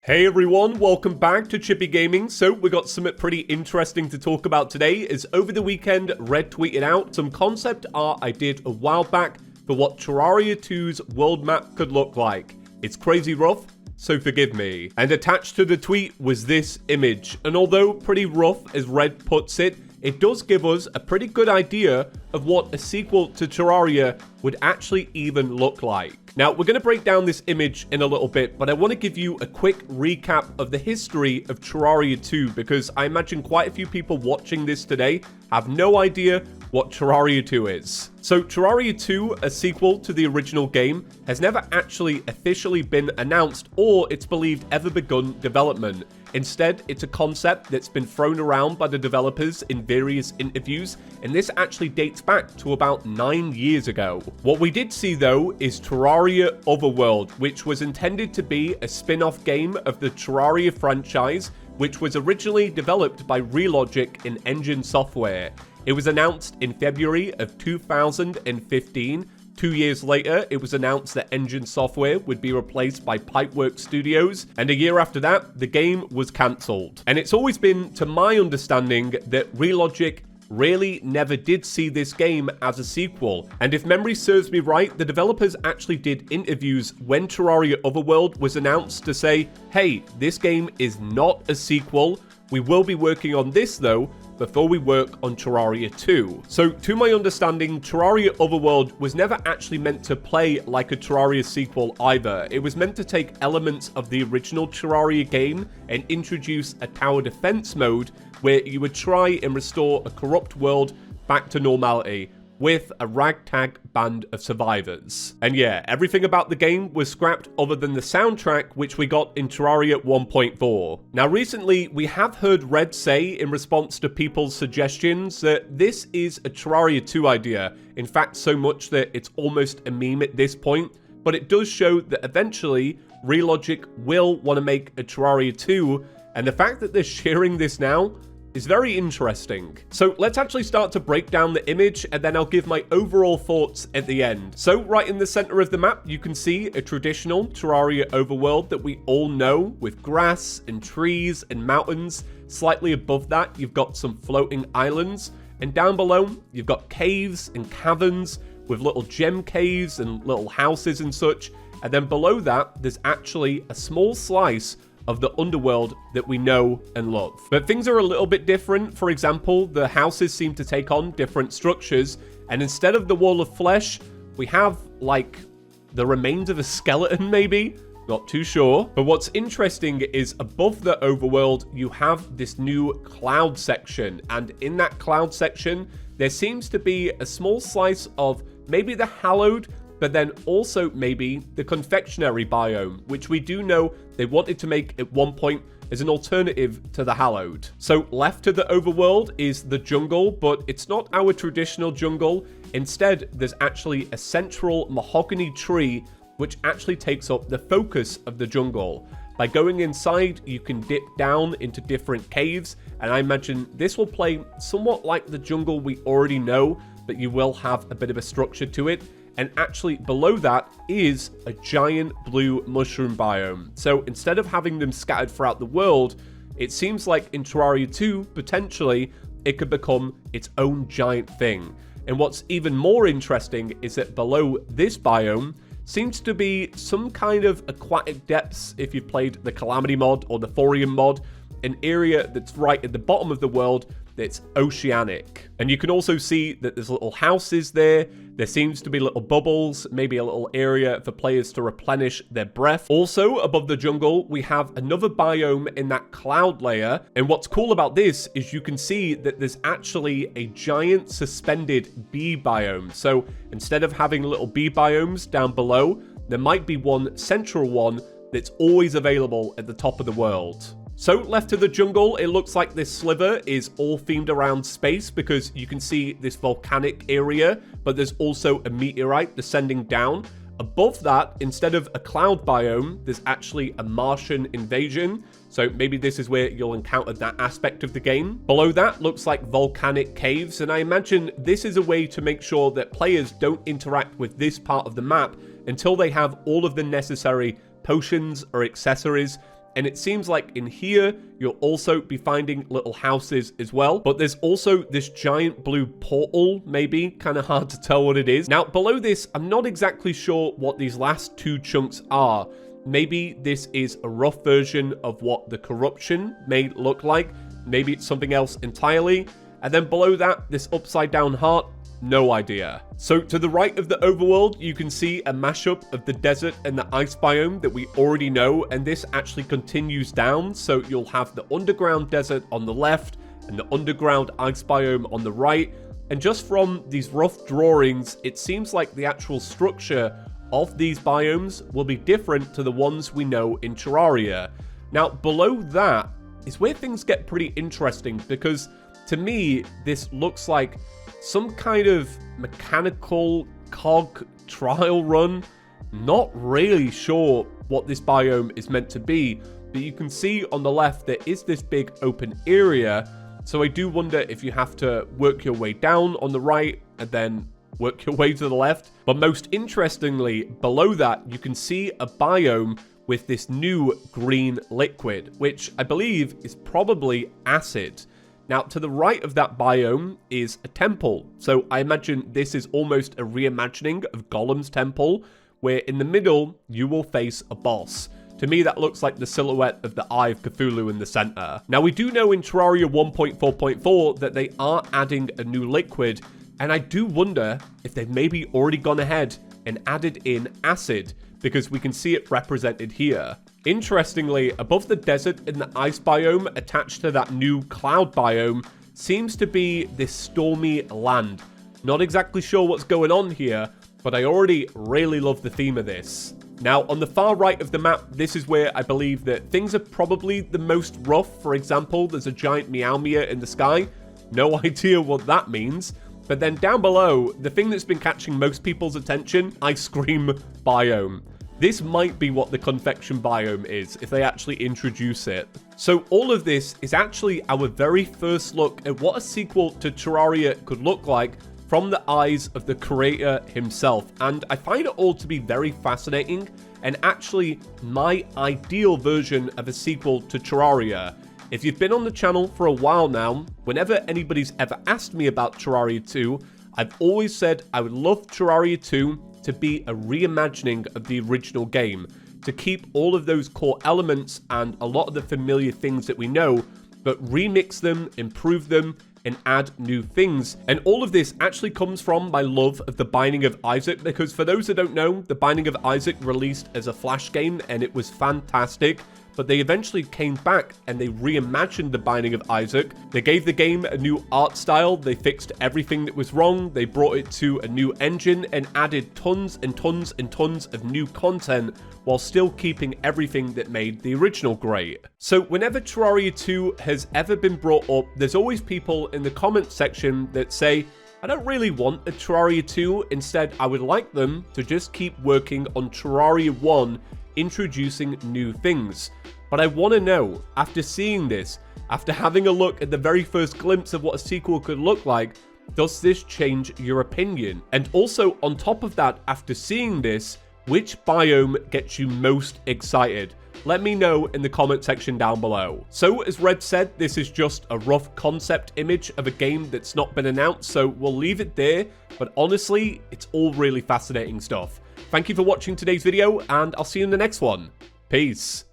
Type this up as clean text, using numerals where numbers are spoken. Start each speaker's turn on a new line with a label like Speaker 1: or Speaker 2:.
Speaker 1: Hey everyone, welcome back to ChippyGaming. So we got something pretty interesting to talk about today. Is over the weekend, Red tweeted out some concept art I did a while back for what Terraria 2's world map could look like. It's crazy rough, so forgive me. And attached to the tweet was this image. And although pretty rough as Red puts it, it does give us a pretty good idea of what a sequel to Terraria would actually even look like. Now, we're going to break down this image in a little bit, but I want to give you a quick recap of the history of Terraria 2, because I imagine quite a few people watching this today have no idea what Terraria 2 is. So, Terraria 2, a sequel to the original game, has never actually officially been announced or, it's believed, ever begun development. Instead, it's a concept that's been thrown around by the developers in various interviews, and this actually dates back to about 9 years ago. What we did see, though, is Terraria Otherworld, which was intended to be a spin-off game of the Terraria franchise, which was originally developed by Relogic in Engine Software. It was announced in February of 2015. 2 years later, it was announced that Engine Software would be replaced by Pipeworks Studios, and a year after that, the game was cancelled. And it's always been, to my understanding, that Relogic really never did see this game as a sequel. And if memory serves me right, the developers actually did interviews when Terraria Otherworld was announced to say, hey, this game is not a sequel. We will be working on this though, before we work on Terraria 2. So, to my understanding, Terraria Otherworld was never actually meant to play like a Terraria sequel either. It was meant to take elements of the original Terraria game and introduce a tower defense mode where you would try and restore a corrupt world back to normality with a ragtag band of survivors. And yeah, everything about the game was scrapped other than the soundtrack, which we got in Terraria 1.4. Now recently, we have heard Red say in response to people's suggestions that this is a Terraria 2 idea. In fact, so much that it's almost a meme at this point, but it does show that eventually Relogic will want to make a Terraria 2, and the fact that they're sharing this now is very interesting. So let's actually start to break down the image, and then I'll give my overall thoughts at the end. So right in the center of the map, you can see a traditional Terraria overworld that we all know, with grass and trees and mountains. Slightly above that, you've got some floating islands, and down below, you've got caves and caverns with little gem caves and little houses and such. And then below that, there's actually a small slice of the underworld that we know and love. But things are a little bit different. For example, the houses seem to take on different structures, and instead of the wall of flesh, we have like the remains of a skeleton maybe? Not too sure. But what's interesting is above the overworld, you have this new cloud section, and in that cloud section, there seems to be a small slice of maybe the hallowed, but then also maybe the confectionery biome, which we do know they wanted to make at one point as an alternative to the hallowed. So left to the overworld is the jungle, but it's not our traditional jungle. Instead, there's actually a central mahogany tree, which actually takes up the focus of the jungle. By going inside, you can dip down into different caves, and I imagine this will play somewhat like the jungle we already know, but you will have a bit of a structure to it. And actually below that is a giant blue mushroom biome. So instead of having them scattered throughout the world, it seems like in Terraria 2, potentially, it could become its own giant thing. And what's even more interesting is that below this biome seems to be some kind of Aquatic Depths, if you've played the Calamity mod or the Thorium mod, an area that's right at the bottom of the world that's oceanic. And you can also see that there's little houses there. There seems to be little bubbles, maybe a little area for players to replenish their breath. Also, above the jungle, we have another biome in that cloud layer. And what's cool about this is you can see that there's actually a giant suspended bee biome. So instead of having little bee biomes down below, there might be one central one that's always available at the top of the world. So left to the jungle, it looks like this sliver is all themed around space, because you can see this volcanic area, but there's also a meteorite descending down. Above that, instead of a cloud biome, there's actually a Martian invasion. So maybe this is where you'll encounter that aspect of the game. Below that looks like volcanic caves, and I imagine this is a way to make sure that players don't interact with this part of the map until they have all of the necessary potions or accessories And it seems like in here, you'll also be finding little houses as well. But there's also this giant blue portal, maybe. Kind of hard to tell what it is. Now, below this, I'm not exactly sure what these last two chunks are. Maybe this is a rough version of what the corruption may look like. Maybe it's something else entirely. And then below that, this upside down heart, no idea. So to the right of the overworld, you can see a mashup of the desert and the ice biome that we already know, and this actually continues down. So you'll have the underground desert on the left and the underground ice biome on the right. And just from these rough drawings, it seems like the actual structure of these biomes will be different to the ones we know in Terraria. Now, below that is where things get pretty interesting, because to me, this looks like some kind of mechanical cog trial run. Not really sure what this biome is meant to be, but you can see on the left there is this big open area. So I do wonder if you have to work your way down on the right and then work your way to the left. But most interestingly, below that, you can see a biome with this new green liquid, which I believe is probably acid. Now, to the right of that biome is a temple. So I imagine this is almost a reimagining of Golem's temple, where in the middle, you will face a boss. To me, that looks like the silhouette of the Eye of Cthulhu in the center. Now, we do know in Terraria 1.4.4 that they are adding a new liquid, and I do wonder if they've maybe already gone ahead and added in acid, because we can see it represented here. Interestingly, above the desert in the ice biome attached to that new cloud biome seems to be this stormy land. Not exactly sure what's going on here, but I already really love the theme of this. Now, on the far right of the map, this is where I believe that things are probably the most rough. For example, there's a giant Meowmere in the sky. No idea what that means. But then down below, the thing that's been catching most people's attention, ice cream biome. This might be what the confection biome is, if they actually introduce it. So all of this is actually our very first look at what a sequel to Terraria could look like from the eyes of the creator himself. And I find it all to be very fascinating, and actually my ideal version of a sequel to Terraria. If you've been on the channel for a while now, whenever anybody's ever asked me about Terraria 2, I've always said I would love Terraria 2 to be a reimagining of the original game, to keep all of those core elements and a lot of the familiar things that we know, but remix them, improve them, and add new things. And all of this actually comes from my love of The Binding of Isaac, because for those that don't know, The Binding of Isaac released as a Flash game and it was fantastic. But they eventually came back and they reimagined The Binding of Isaac. They gave the game a new art style, they fixed everything that was wrong, they brought it to a new engine and added tons and tons and tons of new content while still keeping everything that made the original great. So whenever Terraria 2 has ever been brought up, there's always people in the comment section that say, I don't really want a Terraria 2, instead I would like them to just keep working on Terraria 1, introducing new things. But I want to know, after seeing this, after having a look at the very first glimpse of what a sequel could look like, does this change your opinion? And also, on top of that, after seeing this, which biome gets you most excited? Let me know in the comment section down below. So, as Red said, this is just a rough concept image of a game that's not been announced, so we'll leave it there, but honestly, it's all really fascinating stuff. Thank you for watching today's video, and I'll see you in the next one. Peace.